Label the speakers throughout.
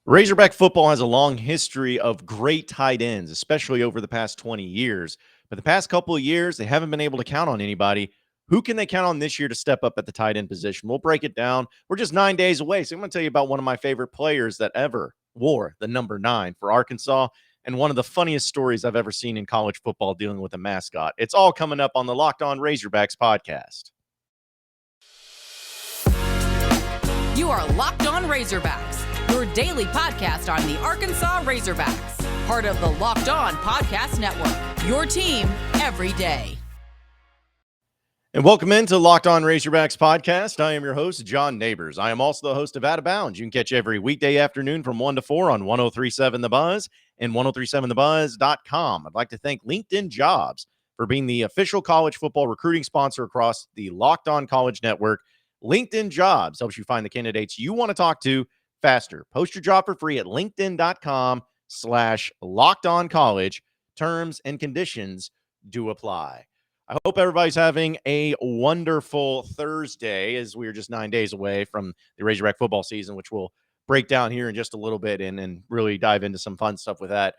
Speaker 1: Razorback football has a long history of great tight ends, especially over the past 20 years. But the past couple of years, they haven't been able to count on anybody. Who can they count on this year to step up at the tight end position? We'll break it down. We're just 9 days away. So I'm going to tell you about one of my favorite players that ever wore the number 9 for Arkansas and one of the funniest stories I've ever seen in college football dealing with a mascot. It's all coming up on the Locked On Razorbacks podcast.
Speaker 2: You are Locked On Razorbacks, your daily podcast on the Arkansas Razorbacks, part of the Locked On Podcast Network, your team every day.
Speaker 1: And welcome into Locked On Razorbacks podcast. I am your host, John Nabors. I am also the host of Out of Bounds. You can catch every weekday afternoon from 1 to 4 on 103.7 The Buzz and 103.7thebuzz.com. I'd like to thank LinkedIn Jobs for being the official college football recruiting sponsor across the Locked On College Network. LinkedIn Jobs helps you find the candidates you want to talk to faster. Post your job for free at linkedin.com/lockedoncollege. Terms and conditions do apply. I hope everybody's having a wonderful Thursday as we are just 9 days away from the Razorback football season, which we'll break down here in just a little bit and really dive into some fun stuff with that.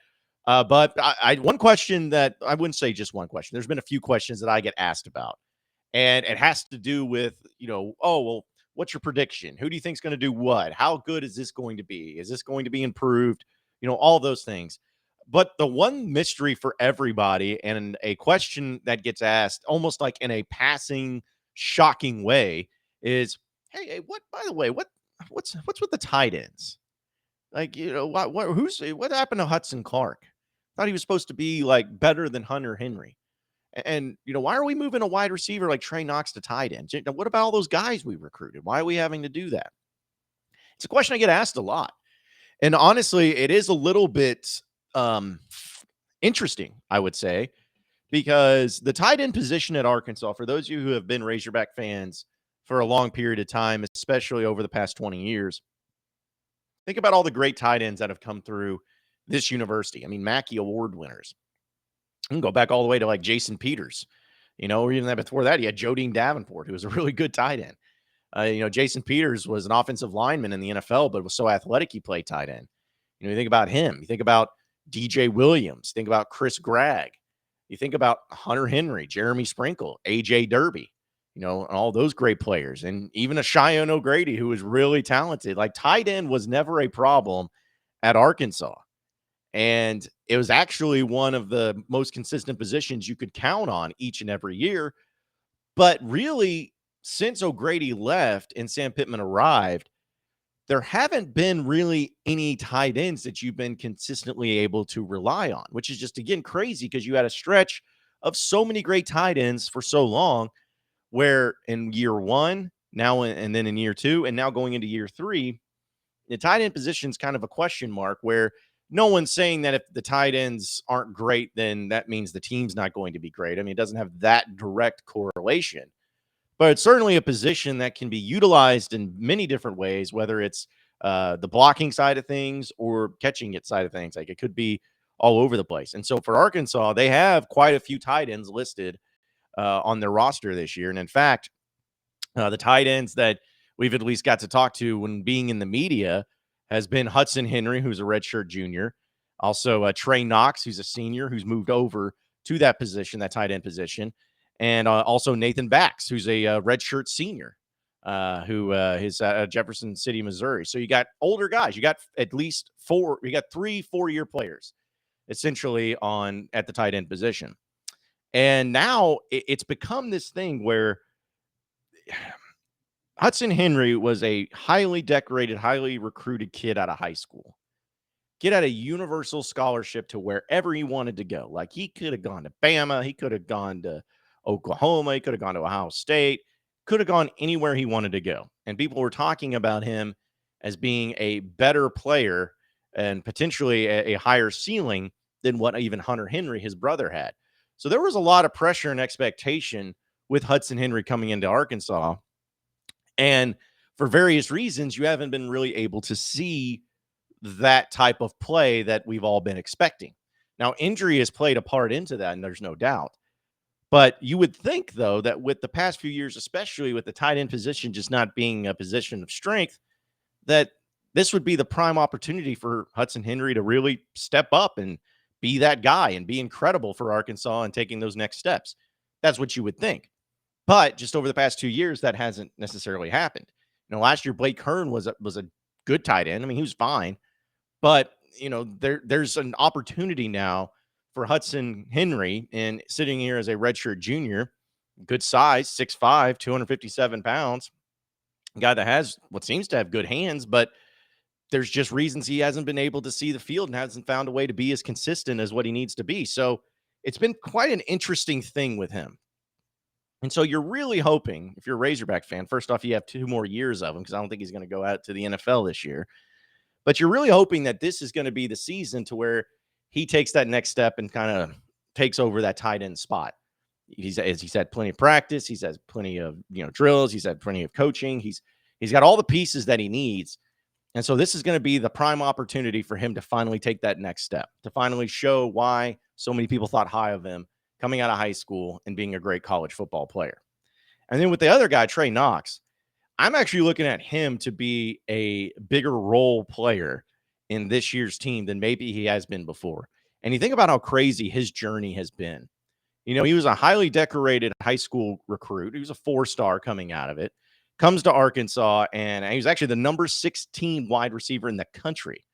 Speaker 1: But one question that I wouldn't say just one question. There's been a few questions that I get asked about. And it has to do with, what's your prediction? Who do you think is going to do what? How good is this going to be? Is this going to be improved? All those things. But the one mystery for everybody and a question that gets asked almost like in a passing, shocking way is, hey, by the way, what's with the tight ends? Like, what happened to Hudson Clark? Thought he was supposed to be like better than Hunter Henry. And, why are we moving a wide receiver like Trey Knox to tight end? What about all those guys we recruited? Why are we having to do that? It's a question I get asked a lot. And honestly, it is a little bit interesting, I would say, because the tight end position at Arkansas, for those of you who have been Razorback fans for a long period of time, especially over the past 20 years, think about all the great tight ends that have come through this university. I mean, Mackey Award winners. You can go back all the way to like Jason Peters, or even before that, he had Jodine Davenport, who was a really good tight end. Jason Peters was an offensive lineman in the NFL, but was so athletic he played tight end. You think about him. You think about DJ Williams. Think about Chris Gregg. You think about Hunter Henry, Jeremy Sprinkle, AJ Derby, and all those great players. And even a Cheyenne O'Grady, who was really talented. Like, tight end was never a problem at Arkansas. And it was actually one of the most consistent positions you could count on each and every year. But really, since O'Grady left and Sam Pittman arrived, there haven't been really any tight ends that you've been consistently able to rely on, which is just, again, crazy because you had a stretch of so many great tight ends for so long where in year one, now and then in year two, and now going into year three, the tight end position is kind of a question mark where no one's saying that if the tight ends aren't great, then that means the team's not going to be great. I mean, it doesn't have that direct correlation, but it's certainly a position that can be utilized in many different ways, whether it's the blocking side of things or catching it side of things. Like, it could be all over the place. And so for Arkansas, they have quite a few tight ends listed on their roster this year. And in fact, the tight ends that we've at least got to talk to when being in the media has been Hudson Henry, who's a redshirt junior. Also, Trey Knox, who's a senior, who's moved over to that position, that tight end position. And also Nathan Bax, who's a redshirt senior, who is at Jefferson City, Missouri. So you got older guys. You got at least 3 4-year players, essentially, at the tight end position. And now it's become this thing where Hudson Henry was a highly decorated, highly recruited kid out of high school. Kid had a universal scholarship to wherever he wanted to go. Like, he could have gone to Bama. He could have gone to Oklahoma. He could have gone to Ohio State. Could have gone anywhere he wanted to go. And people were talking about him as being a better player and potentially a higher ceiling than what even Hunter Henry, his brother, had. So there was a lot of pressure and expectation with Hudson Henry coming into Arkansas. And for various reasons, you haven't been really able to see that type of play that we've all been expecting. Now, injury has played a part into that, and there's no doubt. But you would think, though, that with the past few years, especially with the tight end position just not being a position of strength, that this would be the prime opportunity for Hudson Henry to really step up and be that guy and be incredible for Arkansas and taking those next steps. That's what you would think. But just over the past 2 years, that hasn't necessarily happened. Last year Blake Kern was a good tight end. I mean, he was fine, but there's an opportunity now for Hudson Henry, and sitting here as a redshirt junior, good size, 6'5", 257 pounds, a guy that has what seems to have good hands, but there's just reasons he hasn't been able to see the field and hasn't found a way to be as consistent as what he needs to be. So it's been quite an interesting thing with him. And so you're really hoping, if you're a Razorback fan, first off, you have 2 more years of him, because I don't think he's going to go out to the NFL this year. But you're really hoping that this is going to be the season to where he takes that next step and kind of takes over that tight end spot. He's had plenty of practice. He's had plenty of drills. He's had plenty of coaching. He's got all the pieces that he needs. And so this is going to be the prime opportunity for him to finally take that next step, to finally show why so many people thought high of him coming out of high school and being a great college football player. And then with the other guy, Trey Knox, I'm actually looking at him to be a bigger role player in this year's team than maybe he has been before. And you think about how crazy his journey has been. He was a highly decorated high school recruit. He was a 4-star coming out of it, comes to Arkansas, and he was actually the number 16 wide receiver in the country.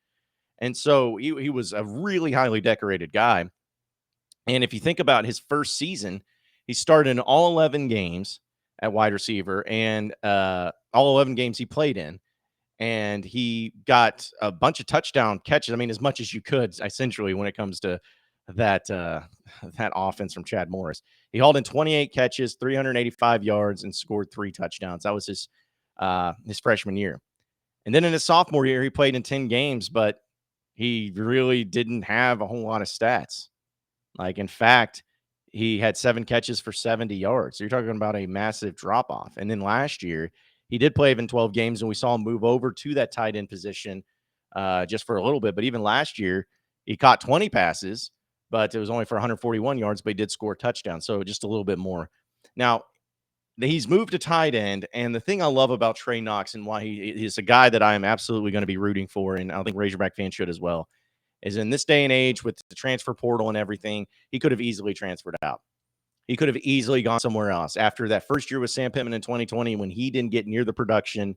Speaker 1: And so he was a really highly decorated guy. And if you think about his first season, he started in all 11 games at wide receiver, and all 11 games he played in. And he got a bunch of touchdown catches. I mean, as much as you could, essentially, when it comes to that offense from Chad Morris. He hauled in 28 catches, 385 yards, and scored 3 touchdowns. That was his freshman year. And then in his sophomore year, he played in 10 games, but he really didn't have a whole lot of stats. Like, in fact, he had 7 catches for 70 yards. So you're talking about a massive drop-off. And then last year, he did play in 12 games, and we saw him move over to that tight end position just for a little bit. But even last year, he caught 20 passes, but it was only for 141 yards, but he did score a touchdown. So just a little bit more. Now, he's moved to tight end, and the thing I love about Trey Knox and why he's a guy that I am absolutely going to be rooting for, and I think Razorback fans should as well, is in this day and age with the transfer portal and everything, he could have easily transferred out. He could have easily gone somewhere else. After that first year with Sam Pittman in 2020, when he didn't get near the production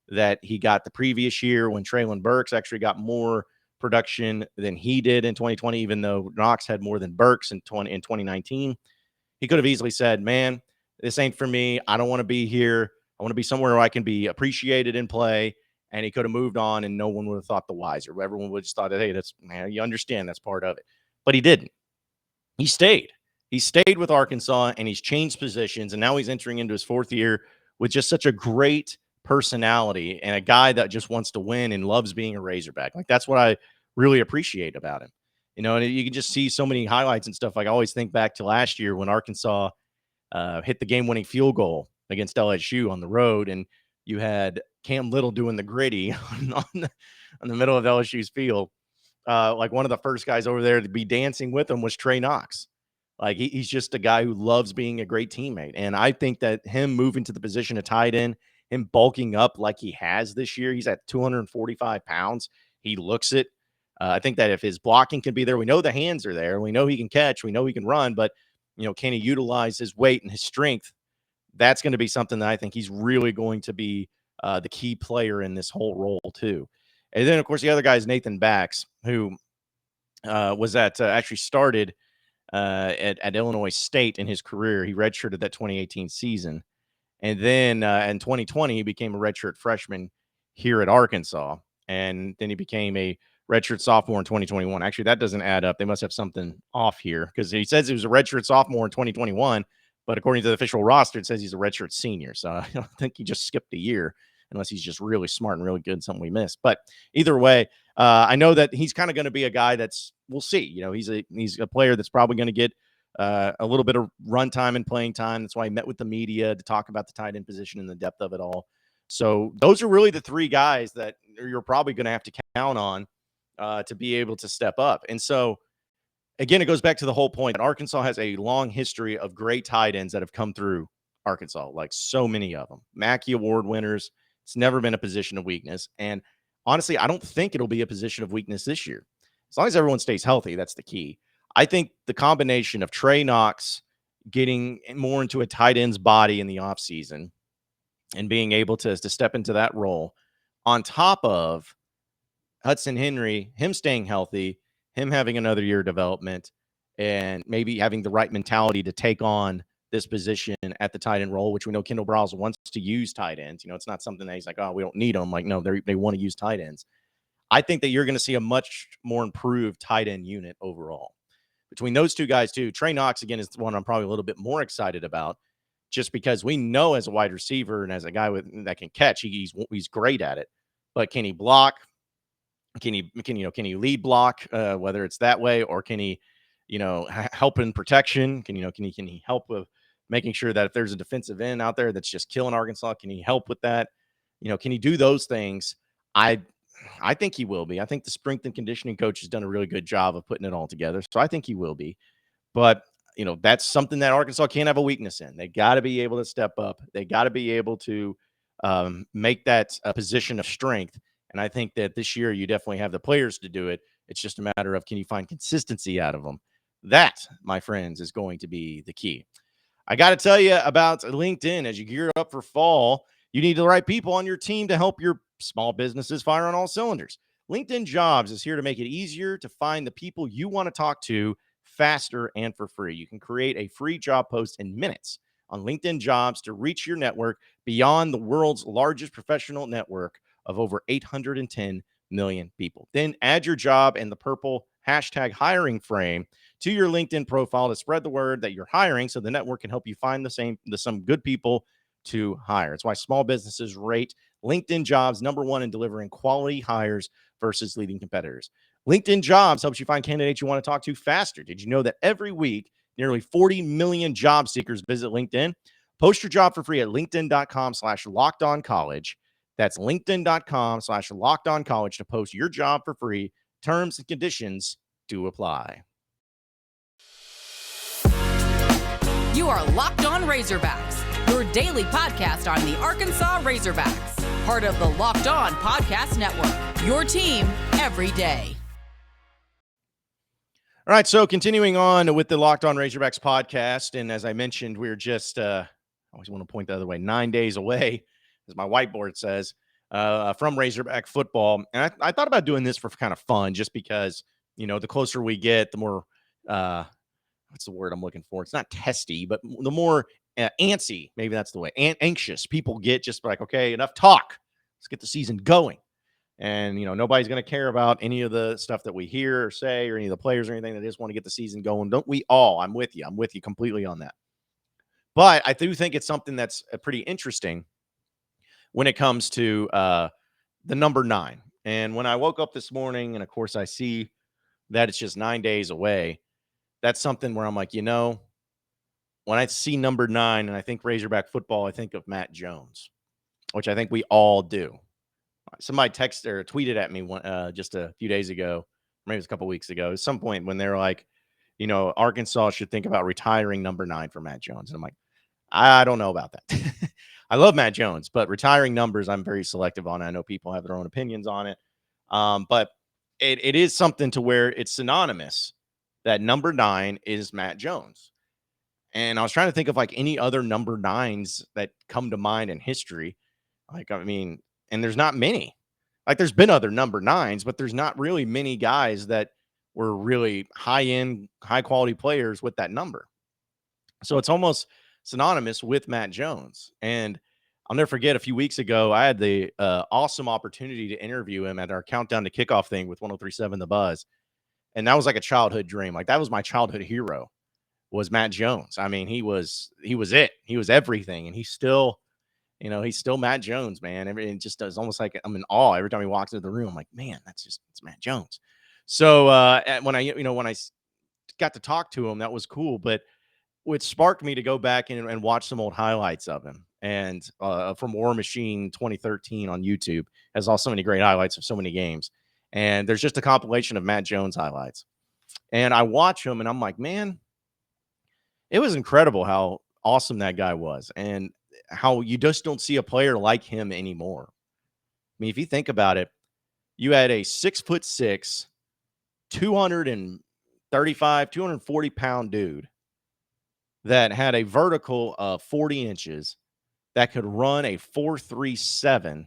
Speaker 1: that he got the previous year, when Traylon Burks actually got more production than he did in 2020, even though Knox had more than Burks in 2019, he could have easily said, man, this ain't for me. I don't want to be here. I want to be somewhere where I can be appreciated and play. And he could have moved on, and no one would have thought the wiser. Everyone would have just thought, hey, you understand that's part of it. But he didn't. He stayed. He stayed with Arkansas, and he's changed positions, and now he's entering into his 4th year with just such a great personality and a guy that just wants to win and loves being a Razorback. Like, that's what I really appreciate about him. And you can just see so many highlights and stuff. Like, I always think back to last year when Arkansas hit the game-winning field goal against LSU on the road, and you had Cam Little doing the gritty on the middle of LSU's field. Like, one of the first guys over there to be dancing with him was Trey Knox. Like, he's just a guy who loves being a great teammate. And I think that him moving to the position of tight end, him bulking up like he has this year, he's at 245 pounds. He looks it. I think that if his blocking can be there, we know the hands are there. We know he can catch. We know he can run. But, can he utilize his weight and his strength? That's going to be something that I think he's really going to be the key player in this whole role too. And then, of course, the other guy is Nathan Bax, who was actually started at Illinois State in his career. He redshirted that 2018 season. And then in 2020, he became a redshirt freshman here at Arkansas. And then he became a redshirt sophomore in 2021. Actually, that doesn't add up. They must have something off here, because he says he was a redshirt sophomore in 2021. But according to the official roster, it says he's a redshirt senior. So I don't think he just skipped a year, unless he's just really smart and really good, something we missed. But either way, I know that he's kind of going to be a guy we'll see. He's a player that's probably going to get a little bit of run time and playing time. That's why he met with the media to talk about the tight end position and the depth of it all. So those are really the 3 guys that you're probably going to have to count on to be able to step up. And so, again, it goes back to the whole point that Arkansas has a long history of great tight ends that have come through Arkansas, like so many of them. Mackey Award winners. It's never been a position of weakness. And honestly, I don't think it'll be a position of weakness this year. As long as everyone stays healthy, that's the key. I think the combination of Trey Knox getting more into a tight end's body in the offseason and being able to step into that role on top of Hudson Henry, him staying healthy, him having another year of development, and maybe having the right mentality to take on this position at the tight end role, which we know Kendall Briles wants to use tight ends. It's not something that he's like, oh, we don't need them. Like, no, they want to use tight ends. I think that you're going to see a much more improved tight end unit overall. Between those two guys, too, Trey Knox, again, is the one I'm probably a little bit more excited about just because we know as a wide receiver and as a guy that can catch, he's great at it. But can he block? Can he lead block, whether it's that way, or can he, help in protection? Can he help with making sure that if there's a defensive end out there that's just killing Arkansas, can he help with that? Can he do those things? I think he will be. I think the strength and conditioning coach has done a really good job of putting it all together. So I think he will be. But, that's something that Arkansas can't have a weakness in. They got to be able to step up. They got to be able to make that a position of strength. And I think that this year you definitely have the players to do it. It's just a matter of, can you find consistency out of them? That, my friends, is going to be the key. I got to tell you about LinkedIn. As you gear up for fall, you need the right people on your team to help your small businesses fire on all cylinders. LinkedIn Jobs is here to make it easier to find the people you want to talk to faster and for free. You can create a free job post in minutes on LinkedIn Jobs to reach your network beyond the world's largest professional network of over 810 million people. Then add your job and the purple hashtag hiring frame to your LinkedIn profile to spread the word that you're hiring so the network can help you find some good people to hire. It's why small businesses rate LinkedIn Jobs #1 in delivering quality hires versus leading competitors. LinkedIn Jobs helps you find candidates you want to talk to faster. Did you know that every week, nearly 40 million job seekers visit LinkedIn? Post your job for free at linkedin.com/lockedoncollege. That's linkedin.com/lockedoncollege to post your job for free. Terms and conditions do apply.
Speaker 2: You are Locked On Razorbacks, your daily podcast on the Arkansas Razorbacks, part of the Locked On Podcast Network, your team every day.
Speaker 1: All right, so continuing on with the Locked On Razorbacks podcast, and as I mentioned, we're just, I always want to point the other way, 9 days away, as my whiteboard says, from Razorback football. And I thought about doing this for kind of fun, just because, the closer we get, the more, what's the word I'm looking for? It's not testy, but the more antsy, maybe that's the way, anxious people get, just like, okay, enough talk. Let's get the season going. And, nobody's going to care about any of the stuff that we hear or say or any of the players or anything. They just want to get the season going. Don't we all? I'm with you. I'm with you completely on that. But I do think it's something that's pretty interesting when it comes to the number 9. And when I woke up this morning, and of course I see that it's just 9 days away, that's something where I'm like, when I see number 9 and I think Razorback football, I think of Matt Jones, which I think we all do. Somebody texted or tweeted at me just a few days ago, maybe it was a couple weeks ago, at some point when they're like, Arkansas should think about retiring number 9 for Matt Jones. And I'm like, I don't know about that. I love Matt Jones, but retiring numbers, I'm very selective on. I know people have their own opinions on it. But it is something to where it's synonymous that number 9 is Matt Jones. And I was trying to think of like any other number 9s that come to mind in history. And there's not many. Like, there's been other number 9s, but there's not really many guys that were really high-end, high-quality players with that number. So it's almost synonymous with Matt Jones. And I'll never forget, a few weeks ago, I had the awesome opportunity to interview him at our Countdown to Kickoff thing with 103.7 The Buzz. And that was like a childhood dream. Like, that was my childhood hero, was Matt Jones. I mean, he was it. He was everything. And he's still Matt Jones, man. It just does almost like I'm in awe every time he walks into the room. I'm like, man, it's Matt Jones. So when I got to talk to him, that was cool. But what sparked me to go back and watch some old highlights of him, and from War Machine 2013 on YouTube, has also many great highlights of so many games. And there's just a compilation of Matt Jones highlights. And I watch him, and I'm like, man, it was incredible how awesome that guy was, and how you just don't see a player like him anymore. I mean, if you think about it, you had a 6'6", 235, 240-pound dude that had a vertical of 40 inches that could run a 4.37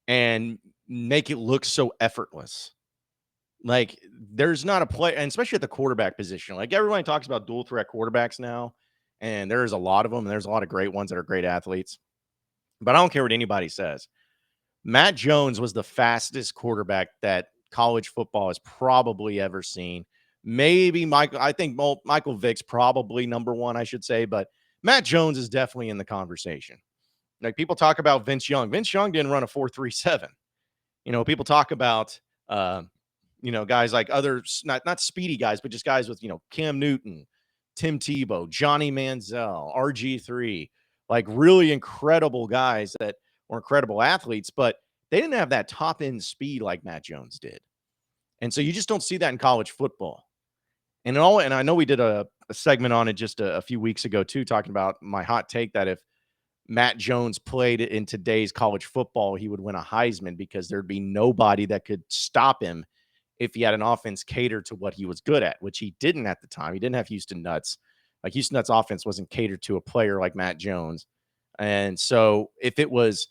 Speaker 1: and make it look so effortless. Like, there's not a play, and especially at the quarterback position. Like, everybody talks about dual threat quarterbacks now, and there's a lot of them, and there's a lot of great ones that are great athletes. But I don't care what anybody says. Matt Jones was the fastest quarterback that college football has probably ever seen. Maybe I think Michael Vick's probably number one, I should say, but Matt Jones is definitely in the conversation. Like, people talk about Vince Young. Vince Young didn't run a 4.37. People talk about, guys like others, not speedy guys, but just guys with, Cam Newton, Tim Tebow, Johnny Manziel, RG3, like really incredible guys that were incredible athletes, but they didn't have that top end speed like Matt Jones did. And so you just don't see that in college football. And I know we did a segment on it just a few weeks ago too, talking about my hot take that if Matt Jones played in today's college football, he would win a Heisman because there'd be nobody that could stop him if he had an offense catered to what he was good at, which he didn't at the time. He didn't have Houston Nuts. Like, Houston Nuts offense wasn't catered to a player like Matt Jones. And so if it was,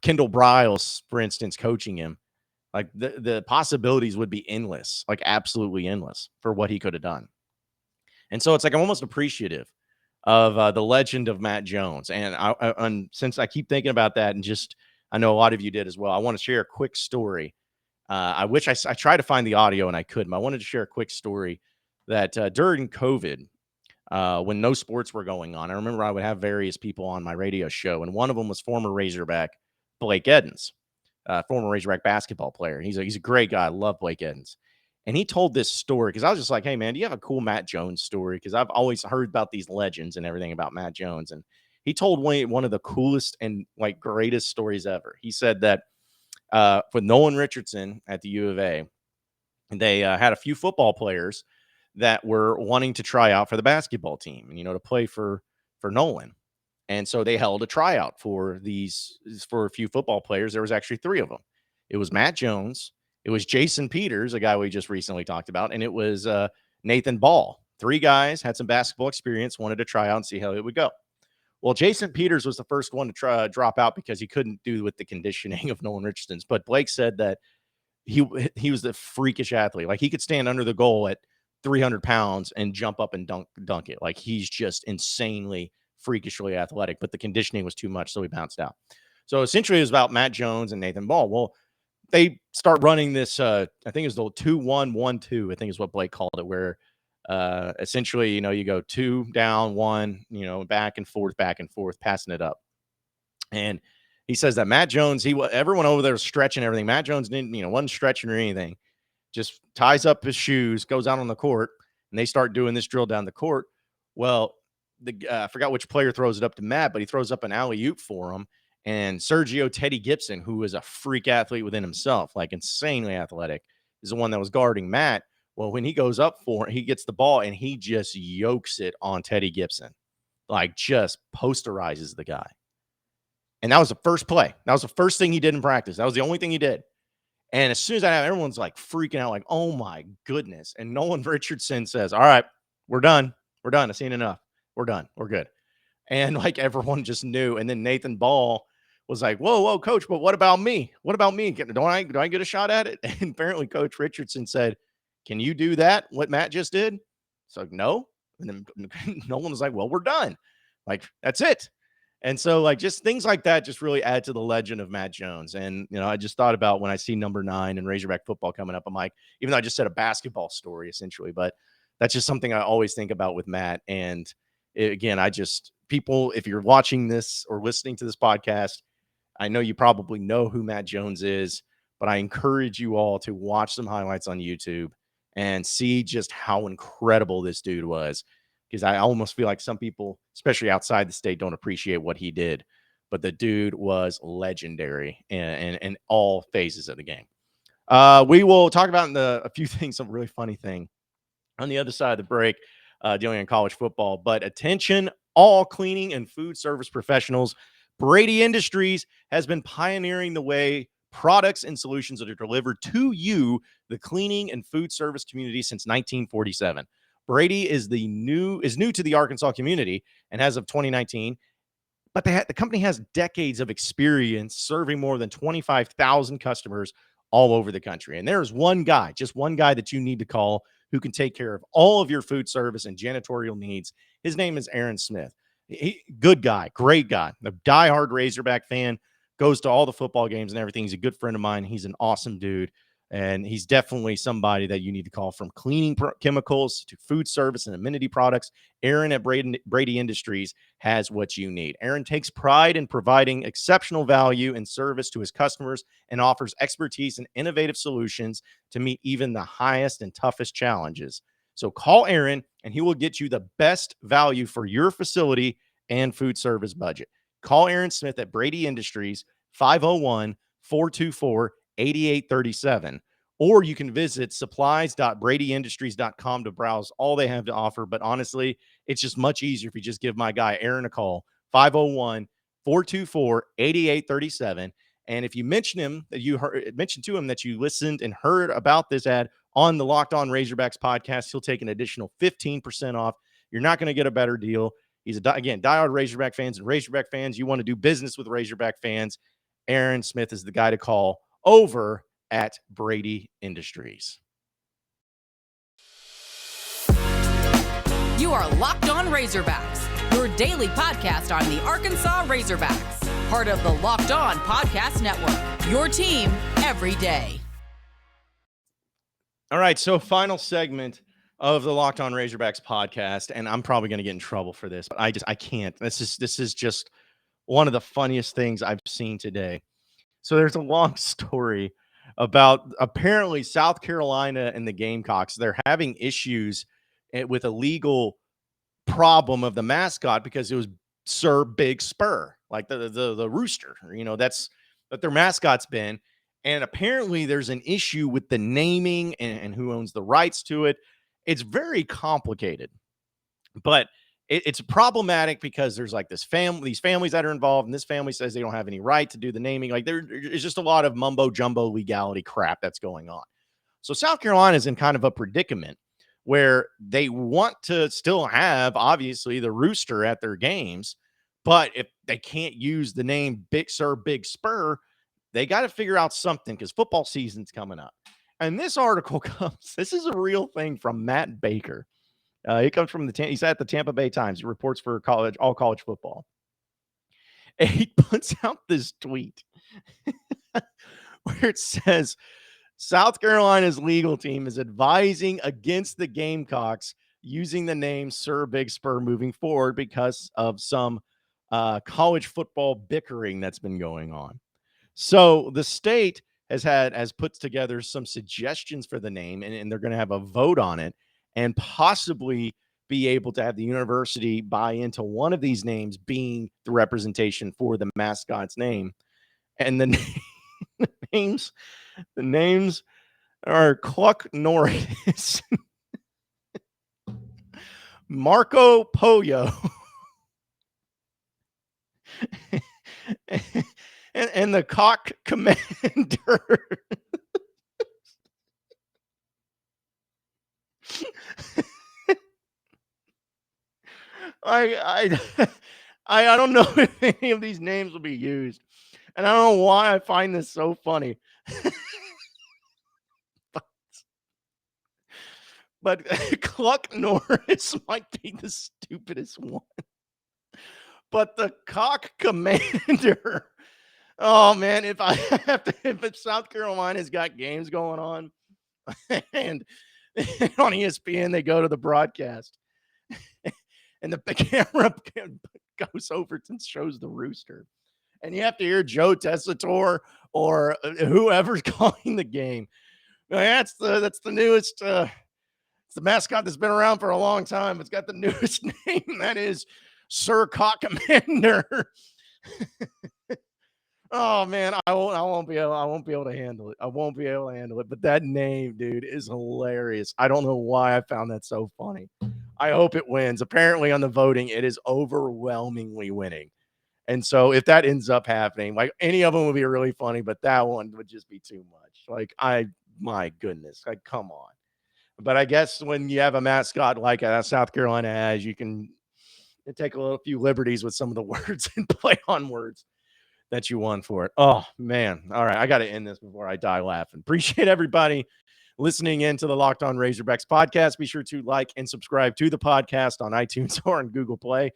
Speaker 1: Kendall Briles, for instance, coaching him, like the possibilities would be endless, like absolutely endless for what he could have done. And so it's like I'm almost appreciative of the legend of Matt Jones. And since I keep thinking about that, and just I know a lot of you did as well, I want to share a quick story. I wish I tried to find the audio and I couldn't. I wanted to share a quick story that during COVID, when no sports were going on, I remember I would have various people on my radio show, and one of them was former Razorback Blake Edens, former Razorback basketball player. He's a great guy. I love Blake Edens. And he told this story because I was just like, hey, man, do you have a cool Matt Jones story? Because I've always heard about these legends and everything about Matt Jones. And he told one of the coolest and like greatest stories ever. He said that with Nolan Richardson at the U of A, they had a few football players that were wanting to try out for the basketball team and, to play for Nolan. And so they held a tryout for a few football players. There was actually three of them. It was Matt Jones. It was Jason Peters, a guy we just recently talked about, and it was Nathan Ball. Three guys had some basketball experience, wanted to try out and see how it would go. Well, Jason Peters was the first one to drop out because he couldn't do with the conditioning of Nolan Richardson's. But Blake said that he was the freakish athlete. Like, he could stand under the goal at 300 pounds and jump up and dunk it. Like, he's just insanely, freakishly athletic, but the conditioning was too much, so he bounced out. So essentially it was about Matt Jones and Nathan Ball. Well, they start running this, I think it was the 2-1-1-2, I think is what Blake called it, where essentially, you go 2 down, 1, back and forth, passing it up. And he says that Matt Jones, everyone over there was stretching everything. Matt Jones didn't, wasn't stretching or anything. Just ties up his shoes, goes out on the court, and they start doing this drill down the court. Well, I forgot which player throws it up to Matt, but he throws up an alley-oop for him. And Sergio Teddy Gibson, who is a freak athlete within himself, like insanely athletic, is the one that was guarding Matt. Well, when he goes up for it, he gets the ball and he just yokes it on Teddy Gibson, like just posterizes the guy. And that was the first play. That was the first thing he did in practice. That was the only thing he did. And as soon as that happened, everyone's like freaking out, like, oh my goodness. And Nolan Richardson says, all right, we're done. We're done. I've seen enough. We're done. We're good. And like everyone just knew. And then Nathan Ball was like, whoa, coach, but what about me? What about me? Do I get a shot at it? And apparently Coach Richardson said, can you do that? What Matt just did? So no. And then Nolan was like, well, we're done. Like, that's it. And so like just things like that just really add to the legend of Matt Jones. And, I just thought about when I see number 9 and Razorback football coming up, I'm like, even though I just said a basketball story essentially, but that's just something I always think about with Matt. And again, people, if you're watching this or listening to this podcast, I know you probably know who Matt Jones is, but I encourage you all to watch some highlights on YouTube and see just how incredible this dude was. Because I almost feel like some people, especially outside the state, don't appreciate what he did. But the dude was legendary in all phases of the game. We will talk about a few things, some really funny thing on the other side of the break, dealing in college football. But attention, all cleaning and food service professionals. Brady Industries has been pioneering the way products and solutions that are delivered to you, the cleaning and food service community, since 1947. Brady is new to the Arkansas community, and as of 2019, but the company has decades of experience serving more than 25,000 customers all over the country. And there's just one guy that you need to call who can take care of all of your food service and janitorial needs. His name is Aaron Smith. Good guy, great guy, a diehard Razorback fan, goes to all the football games and everything. He's a good friend of mine. He's an awesome dude. And he's definitely somebody that you need to call, from cleaning chemicals to food service and amenity products. Aaron at Brady Industries has what you need. Aaron takes pride in providing exceptional value and service to his customers and offers expertise and innovative solutions to meet even the highest and toughest challenges. So call Aaron and he will get you the best value for your facility and food service budget. Call Aaron Smith at Brady Industries, 501-424-8837. Or you can visit supplies.bradyindustries.com to browse all they have to offer. But honestly, it's just much easier if you just give my guy Aaron a call, 501-424-8837. And if you mention to him that you listened and heard about this ad on the Locked On Razorbacks podcast, he'll take an additional 15% off. You're not going to get a better deal. He's diehard Razorback fans and Razorback fans. You want to do business with Razorback fans, Aaron Smith is the guy to call over at Brady Industries.
Speaker 2: You are Locked On Razorbacks, your daily podcast on the Arkansas Razorbacks, part of the Locked On Podcast Network, your team every day.
Speaker 1: All right, so final segment of the Locked On Razorbacks podcast, and I'm probably going to get in trouble for this, but I can't. This is just one of the funniest things I've seen today. So there's a long story about apparently South Carolina and the Gamecocks. They're having issues with a legal problem of the mascot because it was Sir Big Spur, like the rooster. That's what their mascot's been. And apparently there's an issue with the naming and who owns the rights to it. It's very complicated, but it's problematic because there's like these families that are involved, and this family says they don't have any right to do the naming. Like there's just a lot of mumbo jumbo legality crap that's going on. So South Carolina is in kind of a predicament where they want to still have, obviously, the rooster at their games, but if they can't use the name Big Sir Big Spur, they got to figure out something because football season's coming up. And this article this is a real thing from Matt Baker. He comes from he's at the Tampa Bay Times. He reports for all college football. And he puts out this tweet where it says, South Carolina's legal team is advising against the Gamecocks using the name Sir Big Spur moving forward because of some college football bickering that's been going on. So the state has put together some suggestions for the name, and they're going to have a vote on it and possibly be able to have the university buy into one of these names being the representation for the mascot's name. And the names are Cluck Norris, Marco Pollo, and the Cock Commander. I don't know if any of these names will be used, and I don't know why I find this so funny. But Cluck Norris might be the stupidest one. But the Cock Commander. Oh man, if South Carolina's got games going on and on ESPN they go to the broadcast and the camera goes over and shows the rooster, and you have to hear Joe Tessitore or whoever's calling the game. That's the newest. It's the mascot that's been around for a long time. It's got the newest name. That is Sir Cock Commander. Oh man, I won't be able to handle it. I won't be able to handle it. But that name, dude, is hilarious. I don't know why I found that so funny. I hope it wins. Apparently on the voting, it is overwhelmingly winning. And so if that ends up happening, like any of them would be really funny, but that one would just be too much. My goodness, like, come on. But I guess when you have a mascot like South Carolina has, you can take a few liberties with some of the words and play on words that you won for it. Oh, man. All right. I got to end this before I die laughing. Appreciate everybody listening in to the Locked On Razorbacks podcast. Be sure to like and subscribe to the podcast on iTunes or on Google Play.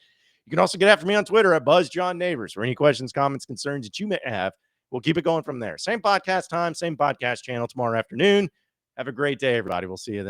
Speaker 1: You can also get after me on Twitter at BuzzJohnNabors for any questions, comments, concerns that you may have. We'll keep it going from there. Same podcast time, same podcast channel tomorrow afternoon. Have a great day, everybody. We'll see you then.